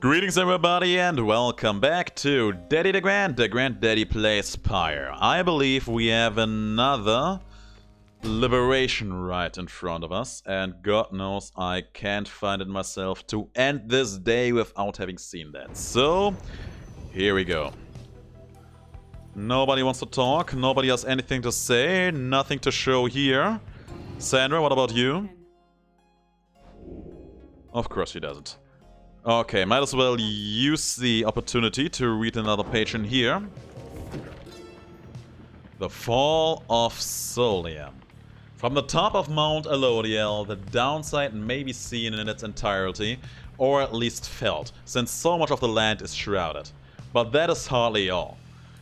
Greetings everybody and welcome back to DeGrand, DeGrand Daddy Plays Pyre. I believe we have another liberation rite in front of us, and God knows I can't find it myself to end this day without having seen that. So, here we go. Nobody wants to talk, nobody has anything to say, nothing to show here. Sandra, what about you? Of course she doesn't. Okay, might as well use the opportunity to read another page in here. The Fall of Solium. From the top of Mount Elodiel, the downside may be seen in its entirety, or at least felt, since so much of the land is shrouded. But that is hardly all.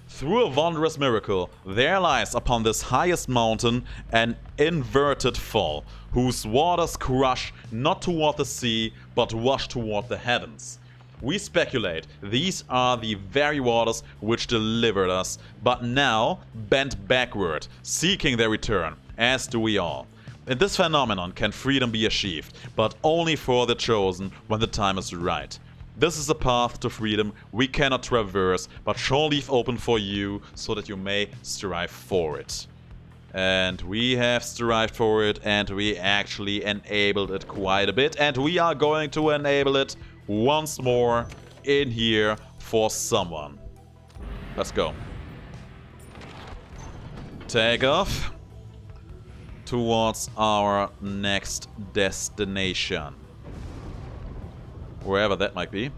Through a wondrous miracle, there lies upon this highest mountain an inverted fall, whose waters crush not toward the sea, but wash toward the heavens. We speculate these are the very waters which delivered us, but now bent backward, seeking their return, as do we all. In this phenomenon can freedom be achieved, but only for the chosen when the time is right. This is a path to freedom we cannot traverse, but shall leave open for you, so that you may strive for it. And we have strived for it, and we actually enabled it quite a bit, and we are going to enable it once more in here for someone. Let's go. Take off towards our next destination. Wherever that might be.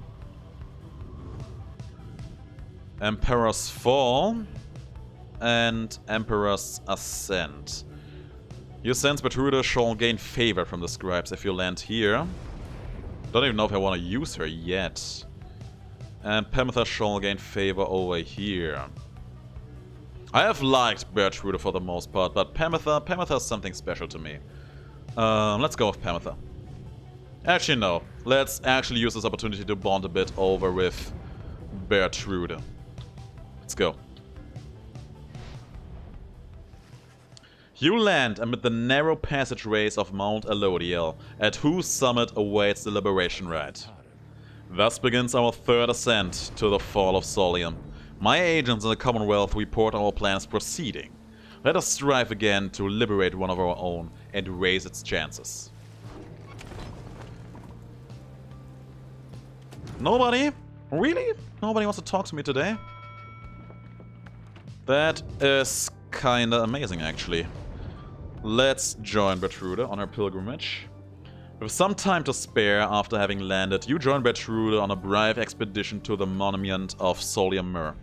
Emperor's Fall and Emperor's Ascent. Your sense Bertrude shall gain favor from the scribes if you land here. Don't even know if I want to use her yet. And Pemetha shall gain favor over here. I have liked Bertrude for the most part, but Pemetha is something special to me. Let's go with Pemetha. Actually, no. Let's actually use this opportunity to bond a bit over with Bertrude. Let's go. You land amid the narrow passageways of Mount Elodiel, at whose summit awaits the liberation rite. Thus begins our third ascent to the Fall of Solium. My agents in the Commonwealth report our plans proceeding. Let us strive again to liberate one of our own and raise its chances. Nobody? Really? Nobody wants to talk to me today? That is kinda amazing, actually. Let's join Bertrude on her pilgrimage. With some time to spare after having landed, you join Bertrude on a brave expedition to the monument of Solium Mur.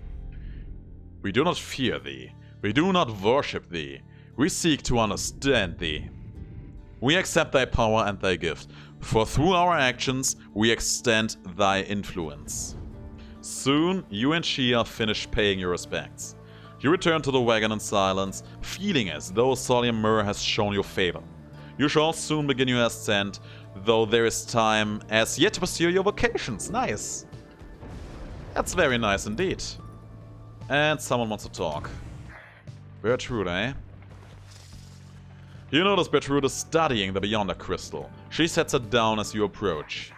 We do not fear thee. We do not worship thee. We seek to understand thee. We accept thy power and thy gift, for through our actions we extend thy influence. Soon you and she are finished paying your respects. You return to the wagon in silence, feeling as though Solium Mur has shown you favor. You shall soon begin your ascent, though there is time as yet to pursue your vocations. Nice. That's very nice indeed. And someone wants to talk. Bertrude, eh? You notice Bertrude is studying the Beyonder crystal. She sets it down as you approach.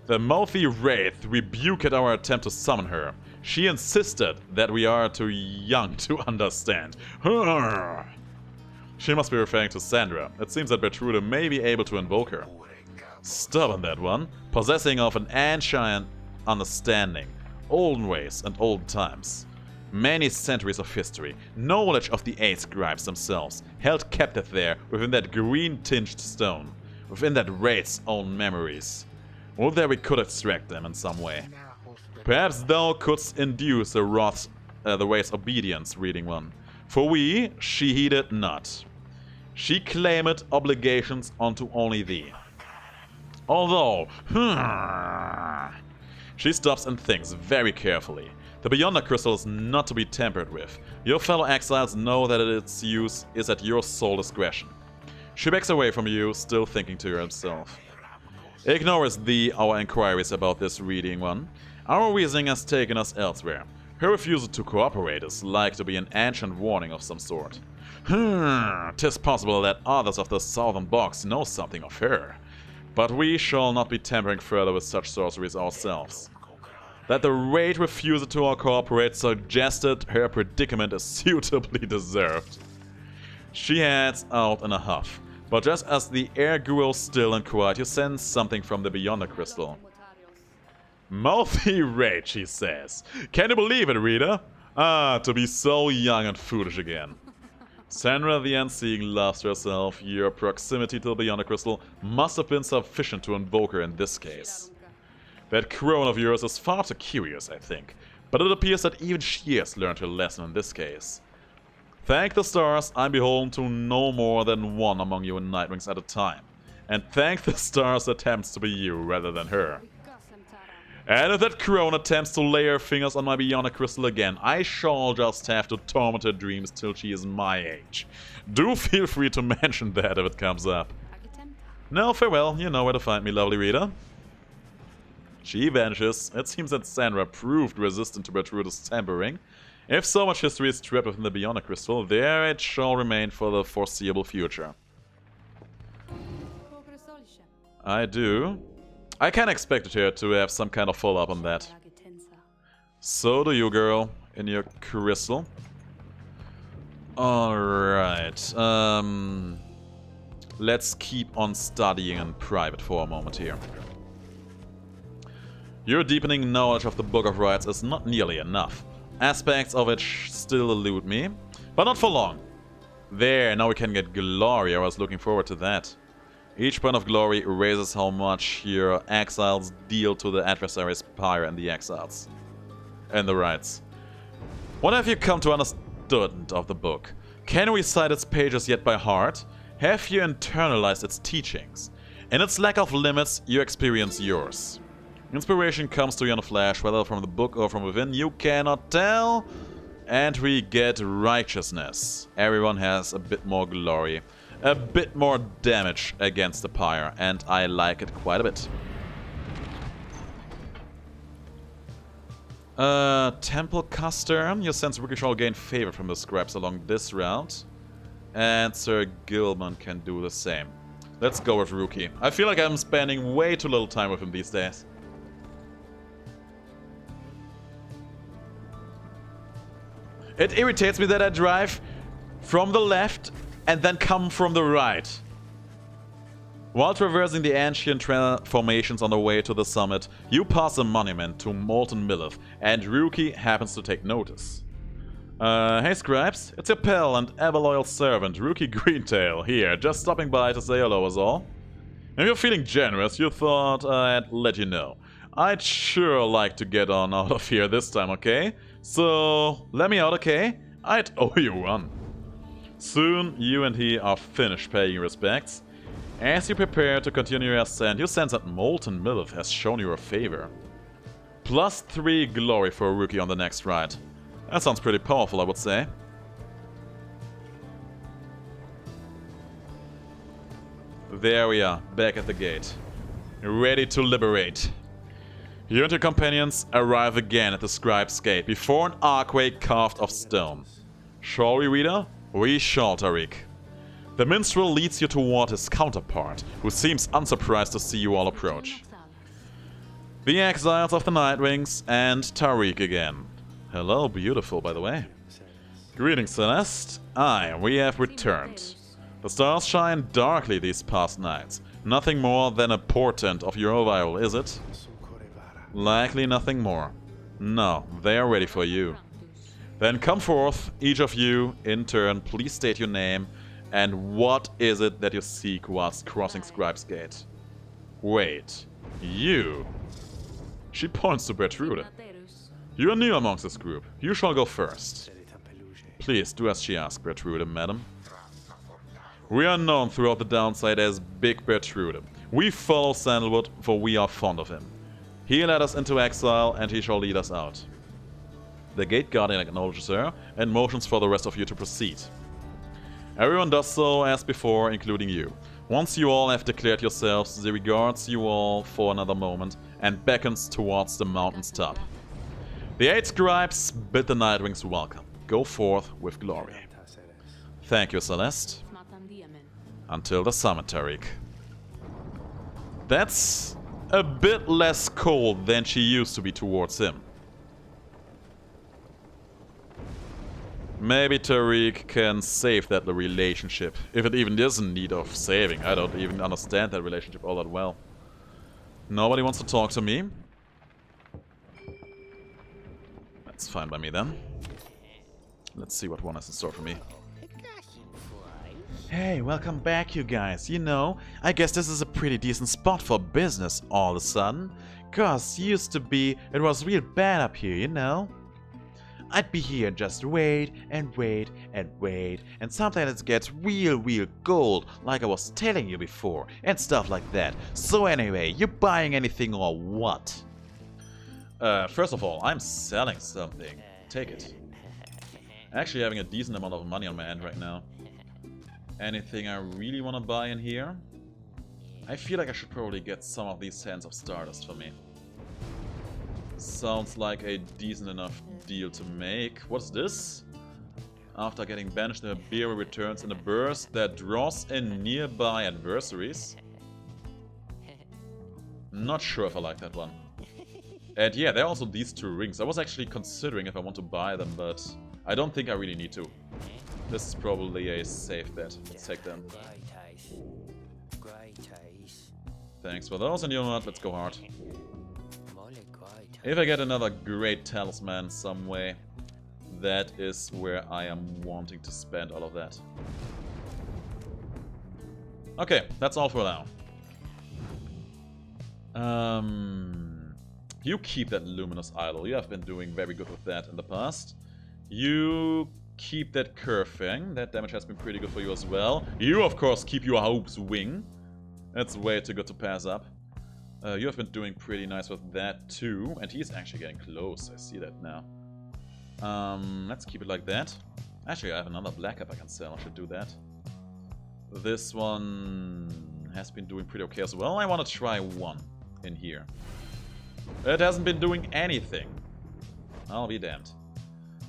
The mouthy wraith rebuked our attempt to summon her. She insisted that we are too young to understand. She must be referring to Sandra. It seems that Bertrude may be able to invoke her. Stubborn that one, possessing of an ancient understanding, olden ways and old times. Many centuries of history, knowledge of the 8 scribes themselves, held captive there within that green-tinged stone, within that wraith's own memories. Would that we could extract them in some way. Perhaps thou couldst induce the wraith's obedience, reading one. For she heeded not. She claimed obligations unto only thee. Although, she stops and thinks very carefully. The Beyonder crystal is not to be tampered with. Your fellow exiles know that its use is at your sole discretion. She backs away from you, still thinking to herself. Ignores thee our inquiries about this reading one. Our reasoning has taken us elsewhere. Her refusal to cooperate is like to be an ancient warning of some sort. 'Tis possible that others of the southern box know something of her. But we shall not be tampering further with such sorceries ourselves. That the Rite refused to cooperate suggested her predicament is suitably deserved. She heads out in a huff, but just as the air grows still and quiet, you sense something from the beyond the crystal. Mouthy Rite, she says. Can you believe it, reader? Ah, to be so young and foolish again. Sandra the Unseeing laughs to herself. Your proximity to the beyond the crystal must have been sufficient to invoke her in this case. That crone of yours is far too curious, I think, but it appears that even she has learned her lesson in this case. Thank the stars, I'm beholden to no more than one among you in Nightwings at a time. And thank the stars attempts to be you rather than her. And if that crone attempts to lay her fingers on my Beyond the Crystal again, I shall just have to torment her dreams till she is my age. Do feel free to mention that if it comes up. Now farewell, you know where to find me, lovely reader. She vanishes. It seems that Sandra proved resistant to Bertrude's tampering. If so much history is trapped within the Beyond the Crystal, there it shall remain for the foreseeable future. I do. I can expect her to have some kind of follow-up on that. So do you, girl, in your crystal. Alright. Let's keep on studying in private for a moment here. Your deepening knowledge of the Book of Rites is not nearly enough. Aspects of it still elude me, but not for long. There, now we can get glory. I was looking forward to that. Each point of glory raises how much your exiles deal to the adversaries Pyre and the exiles. And the Rites. What have you come to understand of the book? Can you recite its pages yet by heart? Have you internalized its teachings? In its lack of limits, you experience yours. Inspiration comes to you in a flash, whether from the book or from within, you cannot tell. And we get righteousness. Everyone has a bit more glory. A bit more damage against the Pyre, and I like it quite a bit. Temple Custer, your sense of Rookie shall gain favor from the scribes along this route. And Sir Gilman can do the same. Let's go with Rookie. I feel like I'm spending way too little time with him these days. It irritates me that I drive from the left and then come from the right. While traversing the ancient formations on the way to the summit, you pass a monument to Molten Millith, and Rookie happens to take notice. Hey scribes, it's your pal and ever-loyal servant, Rookie Greentail, here, just stopping by to say hello is all. If you're feeling generous, you thought I'd let you know. I'd sure like to get on out of here this time, okay? So, let me out, okay? I'd owe you one. Soon, you and he are finished paying your respects. As you prepare to continue your ascent, you sense that Molten Millith has shown you a favor. +3 glory for a Rookie on the next ride. That sounds pretty powerful, I would say. There we are, back at the gate. Ready to liberate. You and your companions arrive again at the Scribe's Gate before an archway carved of stone. Shall we, reader? We shall, Tariq. The minstrel leads you toward his counterpart, who seems unsurprised to see you all approach. The exiles of the Nightwings and Tariq again. Hello, beautiful, by the way. Greetings, Celeste. Aye, we have returned. The stars shine darkly these past nights. Nothing more than a portent of your arrival, is it? Likely nothing more. No, they are ready for you. Then come forth, each of you, in turn, please state your name, and what is it that you seek whilst crossing Scribe's Gate? Wait, you? She points to Bertrude. You are new amongst this group. You shall go first. Please, do as she asks, Bertrude, madam. We are known throughout the downside as Big Bertrude. We follow Sandalwood, for we are fond of him. He led us into exile, and he shall lead us out. The Gate Guardian acknowledges her, and motions for the rest of you to proceed. Everyone does so as before, including you. Once you all have declared yourselves, he regards you all for another moment, and beckons towards the mountain's top. The 8 scribes bid the Nightwings welcome. Go forth with glory. Thank you, Celeste. Until the summit, Tariq. That's a bit less cold than she used to be towards him. Maybe Tariq can save that relationship, if it even is in need of saving. I don't even understand that relationship all that well. Nobody wants to talk to me. That's fine by me then. Let's see what one has in store for me. Hey, welcome back you guys. You know, I guess this is a pretty decent spot for business all of a sudden. Cause used to be, it was real bad up here, you know? I'd be here and just wait and wait and wait, and sometimes it gets real gold, like I was telling you before, and stuff like that. So anyway, you buying anything or what? First of all, I'm selling something. Take it. Actually having a decent amount of money on my hand right now. Anything I really want to buy in here? I feel like I should probably get some of these sands of stardust for me. Sounds like a decent enough deal to make. What's this? After getting banished, the bearer returns in a burst that draws in nearby adversaries. Not sure if I like that one. And yeah, there are also these two rings. I was actually considering if I want to buy them, but I don't think I really need to. This is probably a safe bet. Let's take them. Thanks for those, and you know what? Let's go hard. If I get another great talisman some way, that is where I am wanting to spend all of that. Okay, that's all for now. You keep that luminous idol. You have been doing very good with that in the past. You keep that curve thing. That damage has been pretty good for you as well. You, of course, keep your Hope's Wing. That's way too good to pass up. You have been doing pretty nice with that too, and he's actually getting close. I see that now. Let's keep it like that. Actually, I have another black cap I can sell. I should do that. This one has been doing pretty okay as well. I want to try one in here. It hasn't been doing anything. I'll be damned.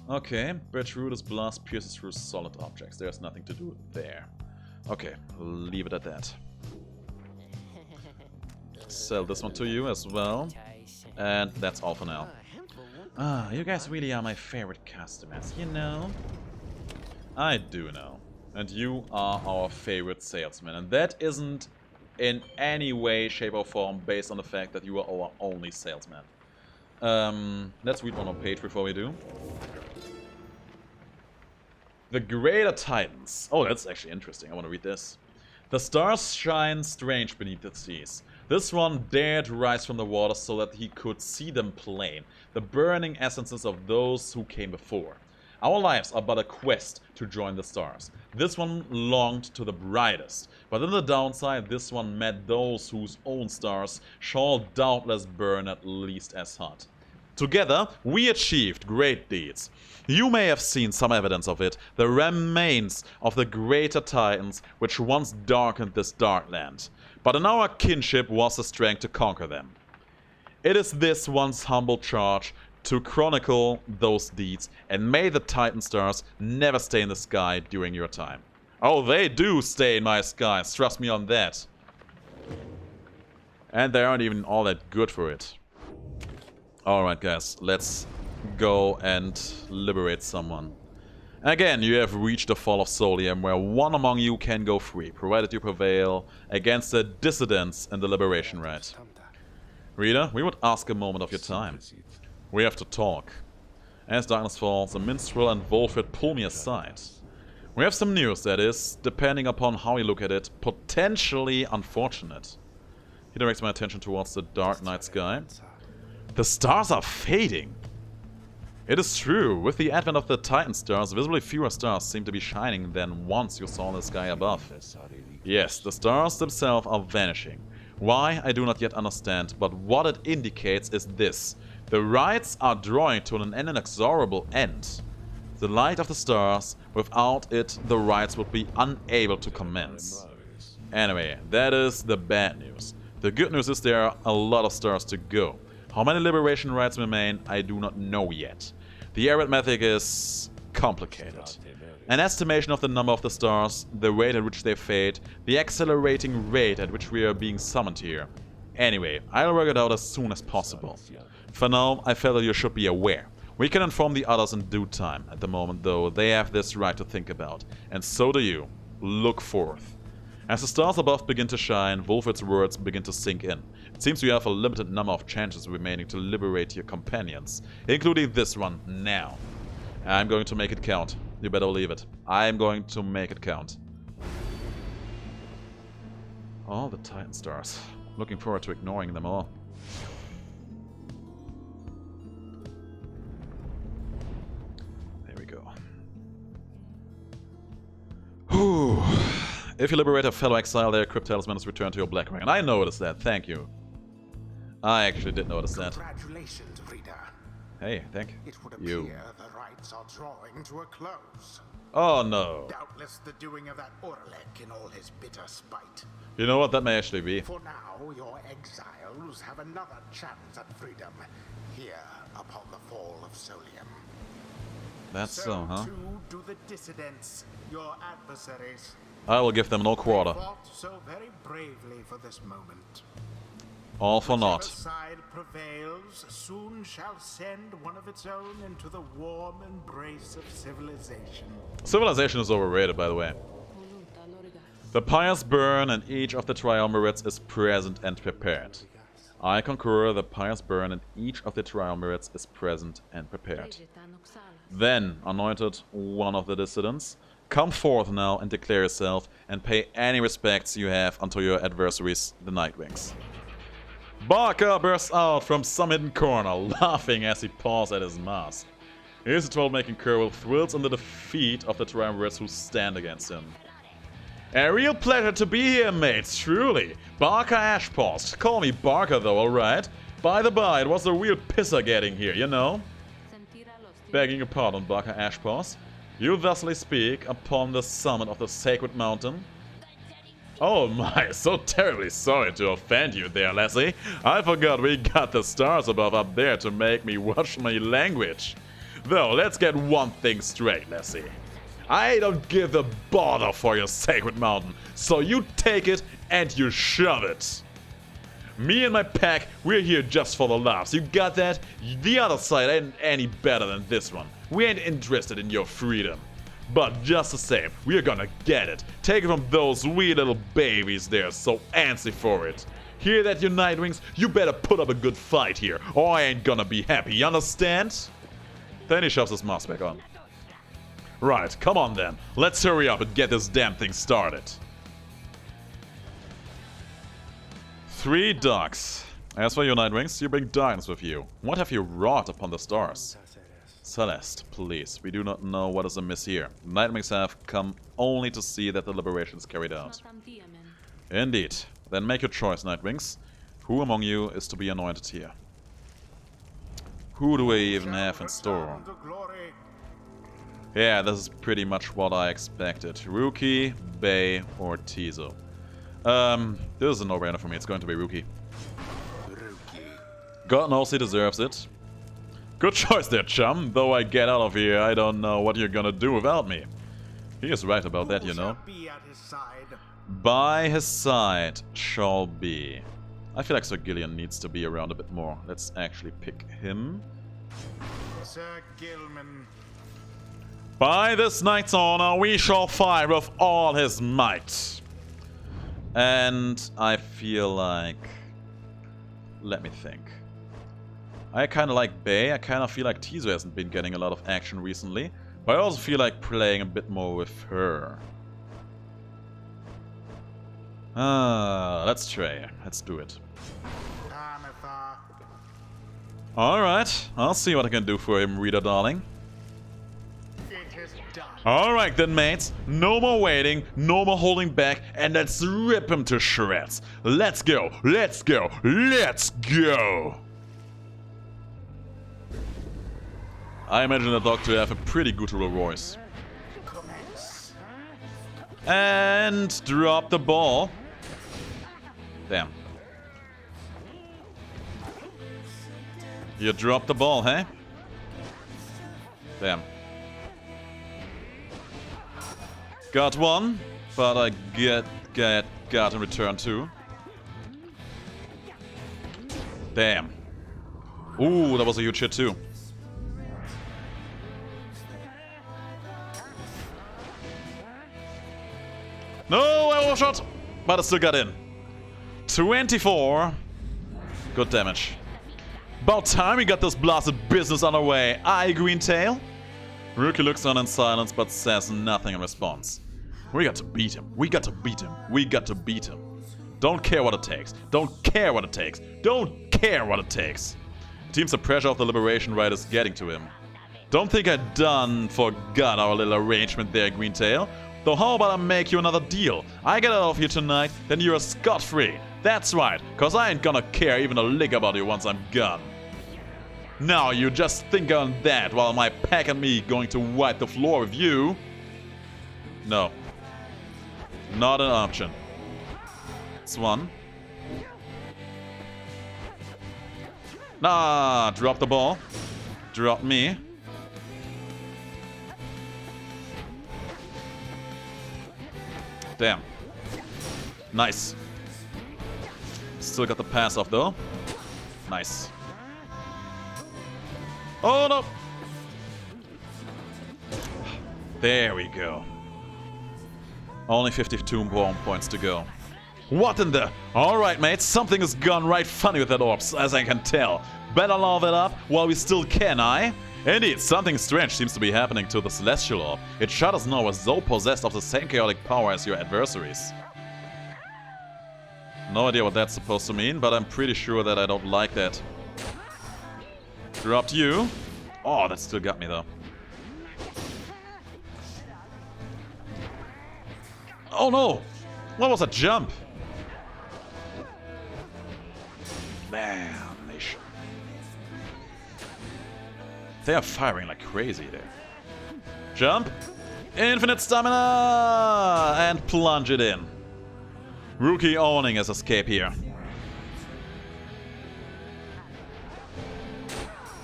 Okay, Bertrudus Blast pierces through solid objects. There's nothing to do there. Okay, leave it at that. Sell this one to you as well. And that's all for now. Ah, you guys really are my favorite customers, you know? I do know. And you are our favorite salesman. And that isn't in any way, shape or form based on the fact that you are our only salesman. Let's read one more page before we do. The Greater Titans. Oh, that's actually interesting. I want to read this. The stars shine strange beneath the seas. This one dared to rise from the water so that he could see them plain, the burning essences of those who came before. Our lives are but a quest to join the stars. This one longed to the brightest, but in the downside this one met those whose own stars shall doubtless burn at least as hot. Together we achieved great deeds. You may have seen some evidence of it, the remains of the Greater Titans which once darkened this dark land. But in our kinship was the strength to conquer them. It is this one's humble charge to chronicle those deeds, and may the Titan stars never stay in the sky during your time. Oh, they do stay in my skies, trust me on that. And they aren't even all that good for it. Alright guys, let's go and liberate someone. Again, you have reached the fall of Solium, where one among you can go free, provided you prevail against the dissidents in the liberation rite. Reader, we would ask a moment of your time. We have to talk. As darkness falls, the minstrel and Wolfred pull me aside. We have some news that is, depending upon how you look at it, potentially unfortunate. He directs my attention towards the dark night sky. The stars are fading! It is true, with the advent of the Titan stars, visibly fewer stars seem to be shining than once you saw in the sky above. Yes, the stars themselves are vanishing. Why, I do not yet understand, but what it indicates is this. The rites are drawing to an inexorable end. The light of the stars, without it, the rites would be unable to commence. Anyway, that is the bad news. The good news is there are a lot of stars to go. How many liberation rites remain, I do not know yet. The arithmetic is complicated. An estimation of the number of the stars, the rate at which they fade, the accelerating rate at which we are being summoned here. Anyway, I'll work it out as soon as possible. For now, I felt that you should be aware. We can inform the others in due time. At the moment, though, they have this right to think about. And so do you. Look forth. As the stars above begin to shine, Wolfred's words begin to sink in. It seems you have a limited number of chances remaining to liberate your companions, including this one now. I'm going to make it count. You better believe it. I'm going to make it count. All the Titan stars. Looking forward to ignoring them all. There we go. Whew. If you liberate a fellow exile, their crypt talisman is returned to your black wagon. I noticed that, thank you. I actually did notice that. Congratulations, Rita. Hey, thank It would you. appear the rites are drawing to a close. Oh no. Doubtless the doing of that Orlek in all his bitter spite. You know what, that may actually be. For now, your exiles have another chance at freedom here upon the fall of Solium. That's so, huh? Too do the dissidents, your adversaries. I will give them no quarter. They fought so very bravely for this moment. All for naught. Whichever side prevails soon shall send one of its own into the warm embrace of civilization. Civilization is overrated, by the way. The pyres burn and each of the triumvirates is present and prepared. I concur, the pyres burn and each of the triumvirates is present and prepared. Then, anointed one of the dissidents, come forth now and declare yourself and pay any respects you have unto your adversaries, the Nightwings. Barker bursts out from some hidden corner, laughing as he paws at his mask. Here's a troublemaking Kerwell thrills in the defeat of the triumvirates who stand against him. A real pleasure to be here, mates, truly. Barker Ashpaws. Call me Barker, though, alright? By the by, it was a real pisser getting here, you know? Begging your pardon, Barker Ashpaws. You thusly speak upon the summit of the sacred mountain. Oh my, so terribly sorry to offend you there, lassie. I forgot we got the stars above up there to make me watch my language. Though, let's get one thing straight, lassie. I don't give a bother for your sacred mountain, so you take it and you shove it. Me and my pack, we're here just for the laughs. You got that? The other side ain't any better than this one. We ain't interested in your freedom. But just the same, we're gonna get it. Take it from those wee little babies there, so antsy for it. Hear that, you Nightwings? You better put up a good fight here, or I ain't gonna be happy, you understand? Then he shoves his mask back on. Right, come on then. Let's hurry up and get this damn thing started. 3 ducks. As for you, Nightwings, you bring darkness with you. What have you wrought upon the stars? Celeste, please. We do not know what is amiss here. Nightwings have come only to see that the liberation is carried out. Indeed. Then make your choice, Nightwings. Who among you is to be anointed here? Who do we even have in store? Yeah, this is pretty much what I expected. Rookie, Bay, or Tizo. This is a no-brainer for me. It's going to be Rookie. God knows he deserves it. Good choice there, chum. Though I get out of here, I don't know what you're gonna do without me. He is right about that, you know. By his side shall be. I feel like Sir Gillian needs to be around a bit more. Let's actually pick him. Sir Gilman. By this night's honor, we shall fight with all his might. And I feel like... Let me think. I kind of like Bay. I kind of feel like Tizo hasn't been getting a lot of action recently. But I also feel like playing a bit more with her. Let's try. Let's do it. Alright, I'll see what I can do for him, Rita darling. Alright then, mates. No more waiting, no more holding back, and let's rip him to shreds. Let's go, let's go, let's go! I imagine the dog to have a pretty guttural voice. And drop the ball. Damn. You dropped the ball, hey? Damn. Got one, but I got in return too. Damn. Ooh, that was a huge hit too. No, I overshot! But I still got in. 24. Good damage. About time we got this blasted business on our way. Aye, Greentail? Rookie looks on in silence but says nothing in response. We got to beat him. We got to beat him. We got to beat him. Don't care what it takes. Don't care what it takes. Don't care what it takes. It seems the pressure of the Liberation Rite is getting to him. Don't think I forgot our little arrangement there, Greentail. Though how about I make you another deal? I get out of here tonight, then you're scot-free. That's right, cause I ain't gonna care even a lick about you once I'm gone. Now you just think on that while my pack and me going to wipe the floor with you. No. Not an option. It's one. Nah, drop the ball. Drop me. Damn. Nice. Still got the pass off though. Nice. Oh no! There we go. Only 52 more points to go. What in the... Alright mates, something has gone right funny with that orbs, as I can tell. Better laugh it up while we still can, aye? Indeed, something strange seems to be happening to the Celestial Orb. It shudders now as though possessed of the same chaotic power as your adversaries. No idea what that's supposed to mean, but I'm pretty sure that I don't like that. Dropped you. Oh, that still got me though. Oh no! What was a jump? Damnation. They are firing like crazy there. Jump. Infinite stamina! And plunge it in. Rookie owning his escape here.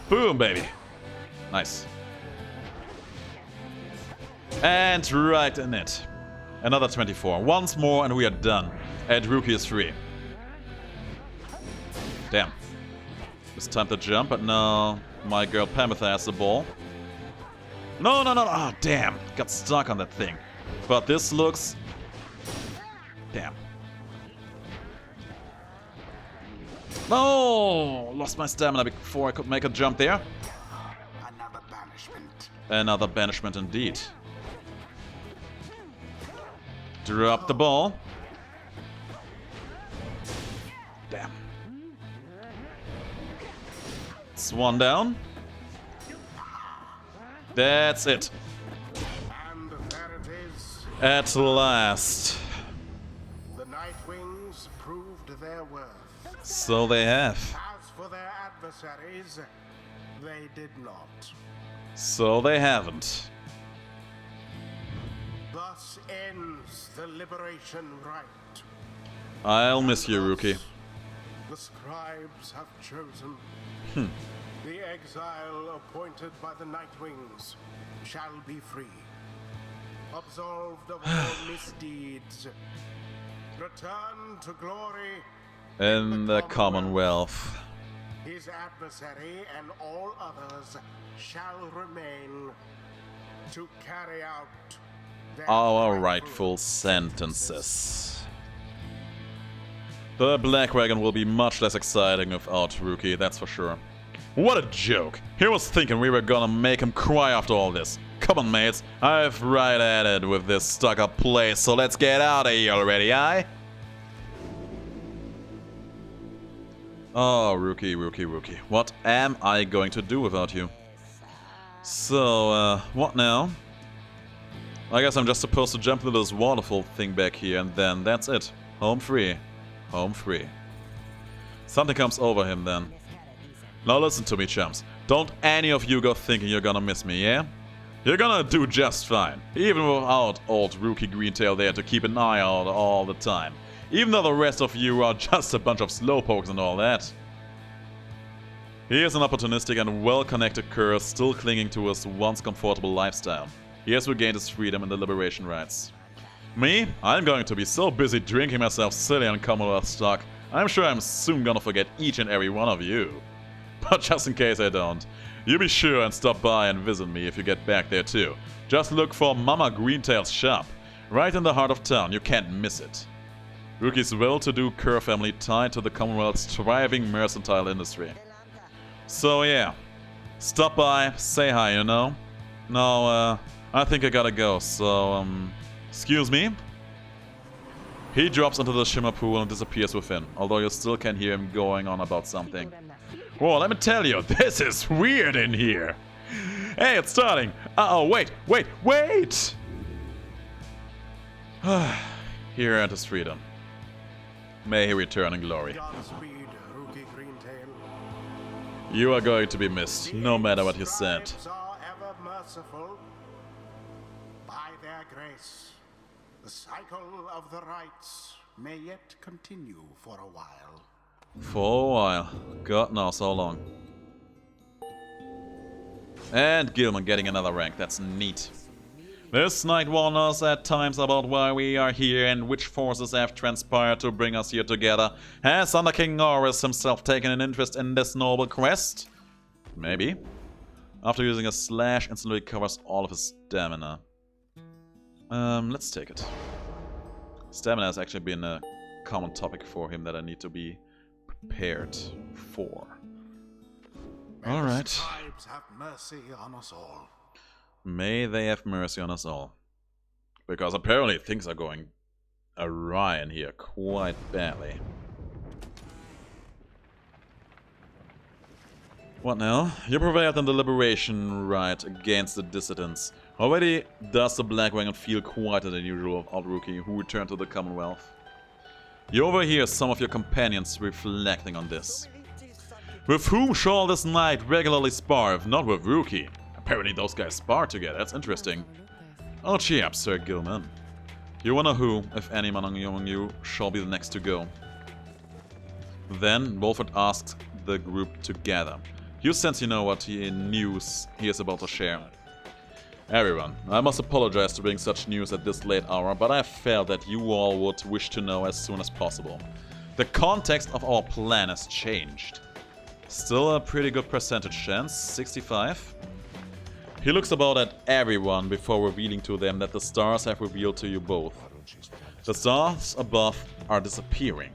Boom, baby. Nice. And right in it. Another 24. Once more and we are done. And Rookie is free. Damn. It's time to jump, but no. My girl Pamitha has the ball. No, no, no. Ah, oh, damn. Got stuck on that thing. But this looks... Damn. No! Lost my stamina before I could make a jump there. Another banishment. Another banishment indeed. Drop the ball. Damn. It's one down. That's it. And there it is. At last. The Nightwings proved their worth. So they have. As for their adversaries, they did not. So they haven't. Thus ends the Liberation Rite. I'll miss you, Rookie. The scribes have chosen. The exile appointed by the Nightwings shall be free. Absolved of all misdeeds. Return to glory In the Commonwealth. His adversary and all others shall remain to carry out their Our rightful sentences. The Black Wagon will be much less exciting without Rookie, that's for sure. What a joke! He was thinking we were gonna make him cry after all this. Come on, mates, I've right at it with this stuck-up place, so let's get out of here already, aye? Oh, Rookie, Rookie, Rookie. What am I going to do without you? So, what now? I guess I'm just supposed to jump into this waterfall thing back here, and then that's it. Home free. Home free. Something comes over him then. Now listen to me, chumps. Don't any of you go thinking you're gonna miss me, yeah? You're gonna do just fine, even without old Rookie Greentail there to keep an eye out all the time. Even though the rest of you are just a bunch of slowpokes and all that. He is an opportunistic and well-connected cur still clinging to his once comfortable lifestyle. He has regained his freedom in the Liberation Rites. Me? I'm going to be so busy drinking myself silly on Commonwealth stock, I'm sure I'm soon gonna forget each and every one of you. But just in case I don't, you be sure and stop by and visit me if you get back there too. Just look for Mama Greentail's shop, right in the heart of town, you can't miss it. Rookie's well-to-do Kerr family tied to the Commonwealth's thriving mercantile industry. So yeah, stop by, say hi, you know? Now, I think I gotta go, so, excuse me? He drops into the shimmer pool and disappears within, although you still can hear him going on about something. Whoa, let me tell you, this is weird in here! Hey, it's starting! Uh-oh, wait! Here enters freedom. May he return in glory. Godspeed, Rookie Greentail. You are going to be missed, no matter what you said. Scribes are ever merciful. By their grace, the cycle of the rites may yet continue for a while. For a while. God knows how long. And Gilman getting another rank, that's neat. This night warned us at times about why we are here and which forces have transpired to bring us here together. Has Under King Norris himself taken an interest in this noble quest? Maybe. After using a slash, instantly recovers all of his stamina. Let's take it. Stamina has actually been a common topic for him that I need to be prepared for. Alright. Scribes have mercy on us all. May they have mercy on us all. Because apparently things are going awry in here quite badly. What now? You prevailed in the liberation rite against the dissidents. Already does the Black Wagon feel quieter than usual without Rookie, who returned to the Commonwealth. You overhear some of your companions reflecting on this. With whom shall this knight regularly spar if not with Rookie? Apparently those guys spar together, that's interesting. Oh cheer up, Sir Gilman. You wonder who, if any among you, shall be the next to go. Then Wolford asks the group to gather. You sense you know what news he is about to share. Everyone, I must apologize to bring such news at this late hour, but I felt that you all would wish to know as soon as possible. The context of our plan has changed. Still a pretty good percentage chance, 65. He looks about at everyone before revealing to them that the stars have revealed to you both. The stars above are disappearing.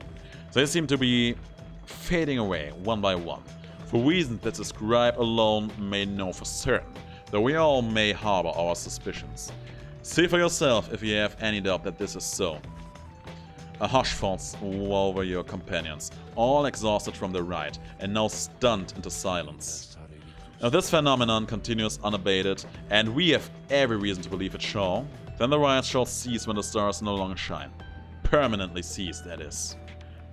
They seem to be fading away one by one, for reasons that the scribe alone may know for certain, though we all may harbor our suspicions. See for yourself if you have any doubt that this is so. A hush falls over your companions, all exhausted from the rite, and now stunned into silence. If this phenomenon continues unabated, and we have every reason to believe it shall, then the riot shall cease when the stars no longer shine. Permanently cease, that is.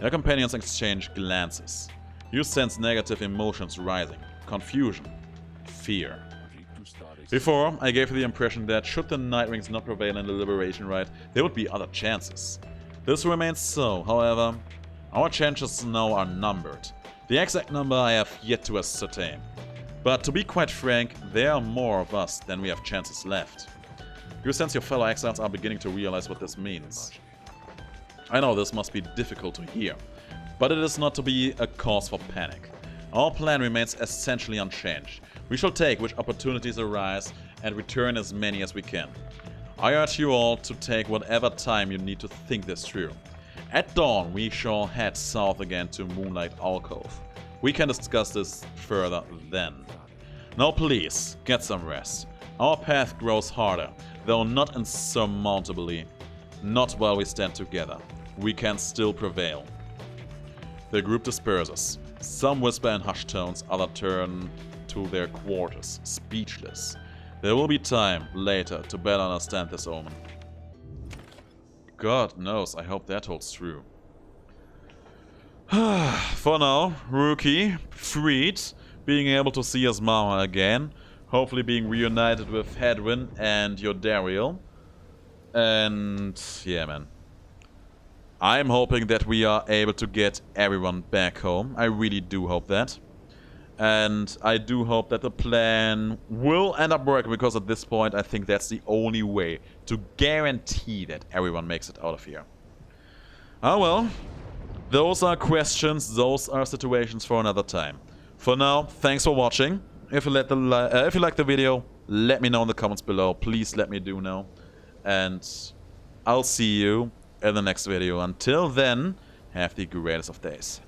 Your companions exchange glances. You sense negative emotions rising, confusion, fear. Before, I gave you the impression that should the Night Rings not prevail in the Liberation Rite, there would be other chances. This remains so, however. Our chances now are numbered. The exact number I have yet to ascertain. But to be quite frank, there are more of us than we have chances left. You sense your fellow exiles are beginning to realize what this means. I know this must be difficult to hear, but it is not to be a cause for panic. Our plan remains essentially unchanged. We shall take which opportunities arise and return as many as we can. I urge you all to take whatever time you need to think this through. At dawn, we shall head south again to Moonlight Alcove. We can discuss this further then. Now please, get some rest. Our path grows harder, though not insurmountably. Not while we stand together. We can still prevail. The group disperses. Some whisper in hushed tones, others turn to their quarters, speechless. There will be time, later, to better understand this omen. God knows, I hope that holds true. For now, Rookie, freed, being able to see his mama again, hopefully being reunited with Hedwyn and Yodariel. And yeah, man. I'm hoping that we are able to get everyone back home. I really do hope that. And I do hope that the plan will end up working, because at this point I think that's the only way to guarantee that everyone makes it out of here. Oh well. Those are questions, those are situations for another time. For now, thanks for watching. If you liked the video, let me know in the comments below. Please let me know. And I'll see you in the next video. Until then, have the greatest of days.